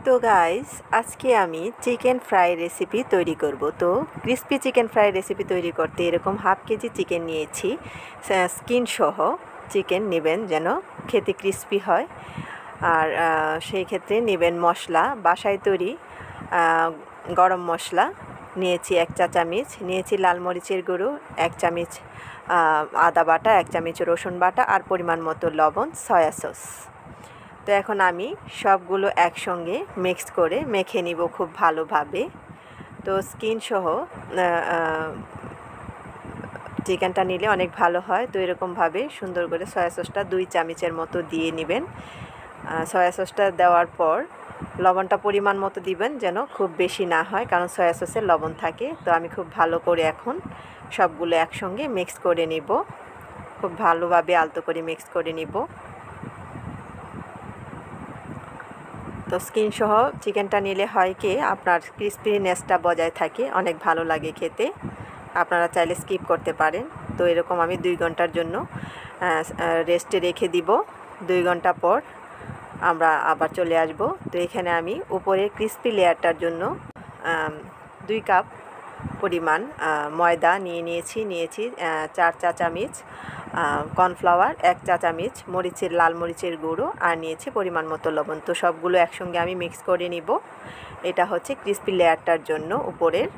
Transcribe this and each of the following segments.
তো গাইস, আজকে আমি চিকেন ফ্রাই রেসিপি তৈরি করব। তো ক্রিস্পি চিকেন ফ্রাই রেসিপি তৈরি করতে এরকম হাফ কেজি চিকেন নিয়েছি। স্কিন সহ চিকেন নেবেন যেন খেতে ক্রিস্পি হয়। আর সেই ক্ষেত্রে নেবেন মশলা, বাসায় তৈরি গরম মশলা নিয়েছি 1 চা চামচ, নিয়েছি লাল মরিচের গুঁড়ো 1 চামচ, আদা বাটা 1 চামচ, রসুন বাটা আর পরিমাণ মতো লবণ, সয়া সস। তো এখন আমি সবগুলো একসঙ্গে মিক্স করে মেখে নিব খুব ভালোভাবে। তো স্কিন সহ চিকেনটা নিলে অনেক ভালো হয়। তো এরকমভাবে সুন্দর করে সয়া সসটা 2 চামচের মতো দিয়ে নেবেন। সয়া সসটা দেওয়ার পর লবণটা পরিমাণ মতো দিবেন, যেন খুব বেশি না হয়, কারণ সয়া সসে লবণ থাকে। তো আমি খুব ভালো করে এখন সবগুলো একসঙ্গে মিক্স করে নিব, খুব ভালোভাবে আলতো করে মিক্স করে নিব। তো স্কিন সহ চিকেনটা নিলে হয় কি আপনার ক্রিস্পিনেসটা বজায় থাকে, অনেক ভালো লাগে খেতে। আপনারা চাইলে স্কিপ করতে পারেন। তো এরকম আমি 2 ঘন্টার জন্য রেস্টে রেখে দিব। 2 ঘন্টা পর আমরা আবার চলে আসব। তো এখানে আমি উপরের ক্রিস্পি লেয়ারটার জন্য 2 কাপ পরিমাণ ময়দা নিয়েছি 4 চা চামচ, কর্নফ্লাওয়ার 1 চা চামচ, লাল মরিচের গুঁড়ো আর নিয়েছি পরিমাণ মতো লবণ। তো সবগুলো একসঙ্গে আমি মিক্স করে নিব। এটা হচ্ছে ক্রিস্পি লেয়ারটার জন্য উপরের,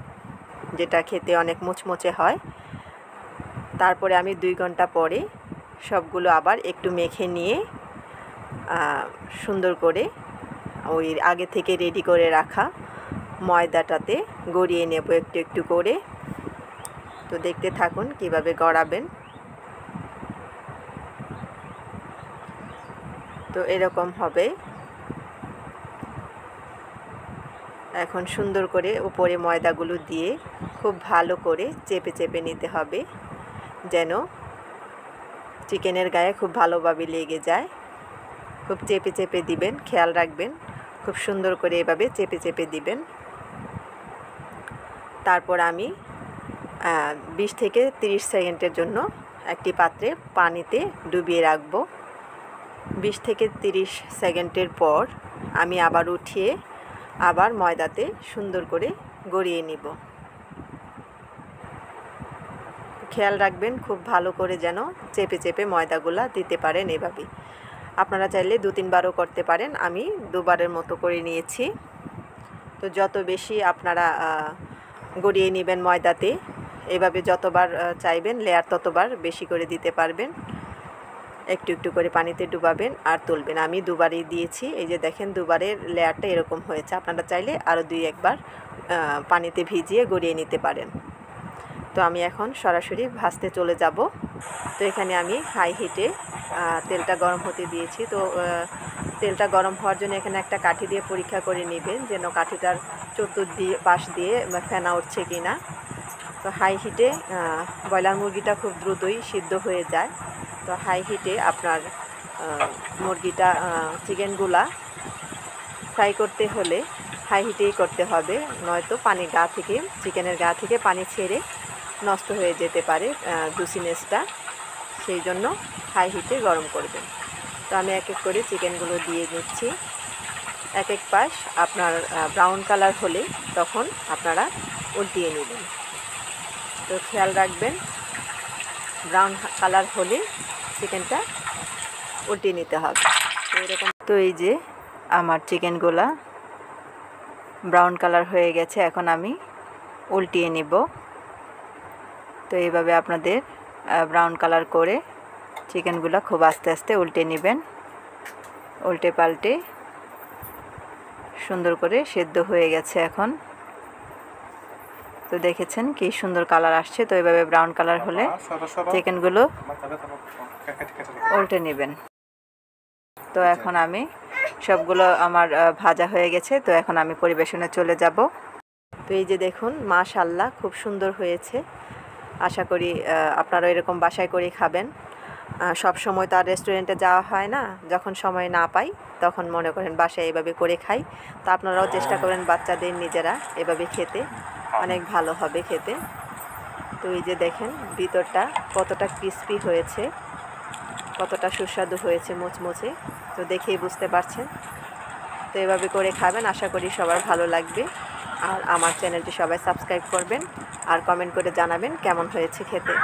যেটা খেতে অনেক মুচমুচে হয়। তারপরে আমি 2 ঘন্টা পরে সবগুলো আবার একটু মেখে নিয়ে সুন্দর করে ওই আগে থেকে রেডি করে রাখা ময়দাটাতে গড়িয়ে নেব একটু একটু করে। তো দেখতে থাকুন কিভাবে গড়াবেন। তো এরকম হবে। এখন সুন্দর করে উপরে ময়দাগুলো দিয়ে খুব ভালো করে চেপে চেপে নিতে হবে, যেন চিকেনের গায়ে খুব ভালোভাবে লেগে যায়। খুব চেপে চেপে দিবেন, খেয়াল রাখবেন খুব সুন্দর করে এভাবে চেপে চেপে দিবেন। তারপর আমি 20 থেকে 30 সেকেন্ডের জন্য একটি পাত্রে পানিতে ডুবিয়ে রাখবো। 20 থেকে 30 সেকেন্ডের পর আমি আবার উঠিয়ে আবার ময়দাতে সুন্দর করে গড়িয়ে নিব। খেয়াল রাখবেন খুব ভালো করে যেন চেপে চেপে ময়দাগুলা দিতে পারেন এভাবে। আপনারা চাইলে 2-3 বারও করতে পারেন, আমি 2 বারের মতো করে নিয়েছি। তো যত বেশি আপনারা গড়িয়ে নেবেন ময়দাতে, এভাবে যতবার চাইবেন লেয়ার ততবার বেশি করে দিতে পারবেন। একটু একটু করে পানিতে ডুবাবেন আর তুলবেন। আমি 2 বারই দিয়েছি, এই যে দেখেন 2 বারের লেয়ারটা এরকম হয়েছে। আপনারা চাইলে আরও 2-1 বার পানিতে ভিজিয়ে গড়িয়ে নিতে পারেন। তো আমি এখন সরাসরি ভাজতে চলে যাব। তো এখানে আমি হাই হিটে তেলটা গরম হতে দিয়েছি। তো তেলটা গরম হওয়ার জন্য এখানে একটা কাঠি দিয়ে পরীক্ষা করে নেবেন, যেন কাঠিটার পাশ দিয়ে ফেনা উঠছে কি না। তো হাই হিটে ব্রয়লার মুরগিটা খুব দ্রুতই সিদ্ধ হয়ে যায়। তো হাই হিটে আপনার মুরগিটা চিকেনগুলা ফ্রাই করতে হলে হাই হিটেই করতে হবে, নয়তো চিকেনের গা থেকে পানি ছেড়ে নষ্ট হয়ে যেতে পারে জুসিনেসটা। সেই জন্য হাই হিটে গরম করবেন। তো আমি এক এক করে চিকেনগুলো দিয়ে নিচ্ছি। এক এক পাশ আপনার ব্রাউন কালার হলে তখন আপনারা উল্টিয়ে নেবেন। তো খেয়াল রাখবেন ব্রাউন কালার হলে চিকেনটা উল্টিয়ে নিতে হবে। তো এরকম। তো এই যে আমার চিকেনগুলা ব্রাউন কালার হয়ে গেছে, এখন আমি উল্টিয়ে নিব। তো এইভাবে আপনাদের ব্রাউন কালার করে চিকেনগুলো খুব আস্তে আস্তে উল্টে নেবেন। উল্টে পাল্টে সুন্দর করে সেদ্ধ হয়ে গেছে এখন। তো দেখেছেন কি সুন্দর কালার আসছে। তো এইভাবে ব্রাউন কালার হলে চিকেনগুলো উল্টে নেবেন। তো এখন আমি সবগুলো আমার ভাজা হয়ে গেছে। তো এখন আমি পরিবেশনে চলে যাব। তো এই যে দেখুন, মাশাআল্লাহ খুব সুন্দর হয়েছে। আশা করি আপনারা এরকম বাসায় করে খাবেন। সব সময় তো আর রেস্টুরেন্টে যাওয়া হয় না, যখন সময় না পাই তখন মনে করেন বাসায় এভাবে করে খাই। তো আপনারাও চেষ্টা করেন বাচ্চাদের নিজেরা এভাবে খেতে, অনেক ভালো হবে খেতে। তো এই যে দেখেন ভিতরটা কতটা ক্রিস্পি হয়েছে, কতটা সুস্বাদু হয়েছে, মুচমুচে। তো দেখেই বুঝতে পারছেন। তো এভাবে করে খাবেন, আশা করি সবার ভালো লাগবে। আর আমার চ্যানেলটি সবাই সাবস্ক্রাইব করবেন আর কমেন্ট করে জানাবেন কেমন হয়েছে খেতে।